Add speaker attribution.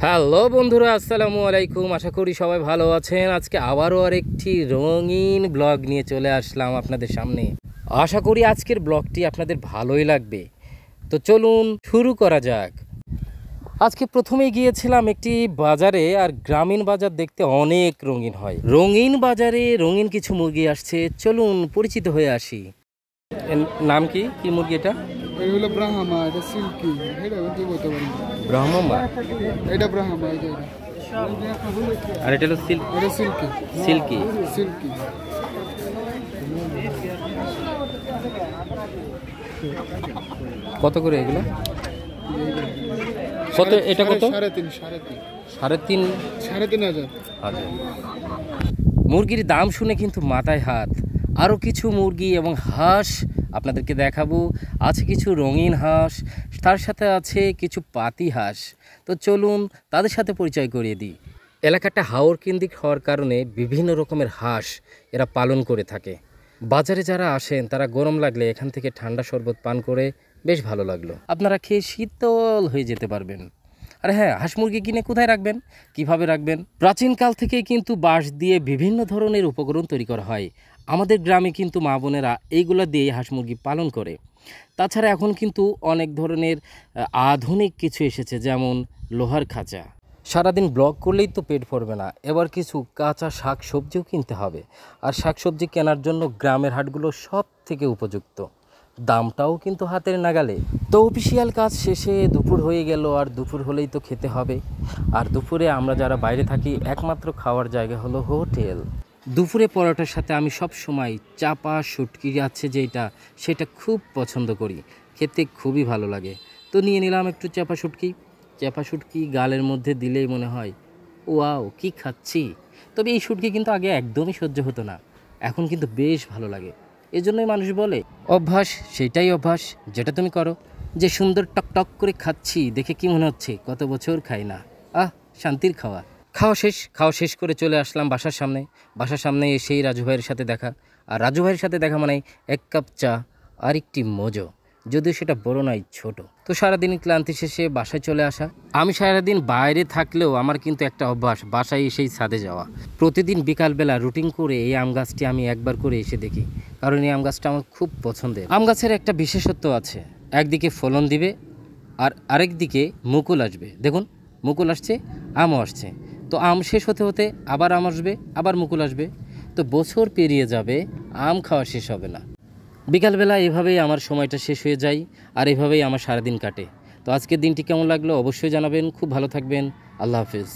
Speaker 1: Hello বন্ধুরা, আসসালামু আলাইকুম। আশা করি সবাই ভালো আছেন। আজকে আবারও আরেকটি রঙিন ব্লগ নিয়ে চলে আসলাম আপনাদের সামনে। আশা করি আজকের ব্লগটি আপনাদের ভালোই লাগবে। তো চলুন শুরু করা যাক। আজকে প্রথমেই গিয়েছিলাম একটি বাজারে, আর গ্রামীণ বাজার দেখতে অনেক রঙিন হয়। রঙিন বাজারে রঙিন কিছু মুরগি আসছে, চলুন পরিচিত হয়ে আসি। এর নাম কি কি মুরগি এটা?
Speaker 2: এগুলো ব্রাহ্মা, এটা সিল্কি, এটা কি বলতে পারি?
Speaker 1: ব্রাহ্মা,
Speaker 2: এটা ব্রাহ্মা, এটা
Speaker 1: আর এটা হলো
Speaker 2: এটা সিল্কি,
Speaker 1: সিল্কি।
Speaker 2: সিল্কি।
Speaker 1: কত করে এগুলো? কত এটা? কত?
Speaker 2: 3,500।
Speaker 1: মুরগির দাম শুনে কিন্তু মাথায় হাত। আরও কিছু মুরগি এবং হাঁস আপনাদেরকে দেখাবো। আছে কিছু রঙিন হাঁস, তার সাথে আছে কিছু পাতি হাঁস। তো চলুন তাদের সাথে পরিচয় করিয়ে দিই। এলাকাটা হাওর কেন্দ্রিক হওয়ার কারণে বিভিন্ন রকমের হাঁস এরা পালন করে থাকে। বাজারে যারা আসেন তারা গরম লাগলে এখান থেকে ঠান্ডা শরবত পান করে বেশ ভালো লাগলো। আপনারা খেয়ে শীতল হয়ে যেতে পারবেন। আর হ্যাঁ, হাঁস মুরগি কিনে কোথায় রাখবেন, কিভাবে রাখবেন? প্রাচীনকাল থেকেই কিন্তু বাঁশ দিয়ে বিভিন্ন ধরনের উপকরণ তৈরি করা হয়। আমাদের গ্রামে কিন্তু মা বোনেরা এইগুলো দিয়েই হাঁস মুরগি পালন করে। তাছাড়া এখন কিন্তু অনেক ধরনের আধুনিক কিছু এসেছে, যেমন লোহার খাঁচা। সারাদিন ব্লগ করলেই তো পেট ভরবে না, এবার কিছু কাঁচা শাক সবজিও কিনতে হবে। আর শাক সবজি কেনার জন্য গ্রামের হাটগুলো সব থেকে উপযুক্ত, দামটাও কিন্তু হাতের নাগালে। তো অফিসিয়াল কাজ শেষে দুপুর হয়ে গেল, আর দুপুর হলেই তো খেতে হবে। আর দুপুরে আমরা যারা বাইরে থাকি একমাত্র খাওয়ার জায়গা হলো হোটেল। দুপুরে পরোটার সাথে আমি সব সময় চাপা শুটকি আছে যেটা, সেটা খুব পছন্দ করি, খেতে খুবই ভালো লাগে। তো নিয়ে নিলাম একটু চাপা শুটকি গালের মধ্যে দিলেই মনে হয় ওয়াও, কি খাচ্ছি। তবে এই শুটকি কিন্তু আগে একদমই সহ্য হতো না, এখন কিন্তু বেশ ভালো লাগে। এজন্যই মানুষ বলে অভ্যাস সেটাই অভ্যাস, যেটা তুমি করো। যে সুন্দর টক করে খাচ্ছি দেখে কি মনে হচ্ছে কত বছর খাই না। শান্তির খাওয়া শেষ করে চলে আসলাম বাসার সামনে এসেই রাজু ভাইয়ের সাথে দেখা। আর রাজু ভাইয়ের সাথে দেখা মানে এক কাপ চা আর একটি মোজো, যদিও সেটা বড় নয়, ছোট। তো সারাদিন ক্লান্তি শেষে বাসায় চলে আসা। আমি সারাদিন বাইরে থাকলেও আমার কিন্তু একটা অভ্যাস, বাসায় এসেই ছাদে যাওয়া। প্রতিদিন বিকালবেলা রুটিন করে এই আম গাছটি আমি একবার করে এসে দেখি, কারণ এই আম গাছটা আমার খুব পছন্দের। আম গাছের একটা বিশেষত্ব আছে, একদিকে ফলন দিবে আর আরেক দিকে মুকুল আসবে। দেখুন, মুকুল আসছে, আমও আসছে। তো আম শেষ হতে হতে আবার আম আসবে, আবার মুকুল আসবে। তো বছর পেরিয়ে যাবে, আম খাওয়া শেষ হবে না। বিকালবেলা এভাবেই আমার সময়টা শেষ হয়ে যায়, আর এভাবেই আমার সারাদিন কাটে। তো আজকের দিনটি কেমন লাগলো অবশ্যই জানাবেন। খুব ভালো থাকবেন। আল্লাহ হাফেজ।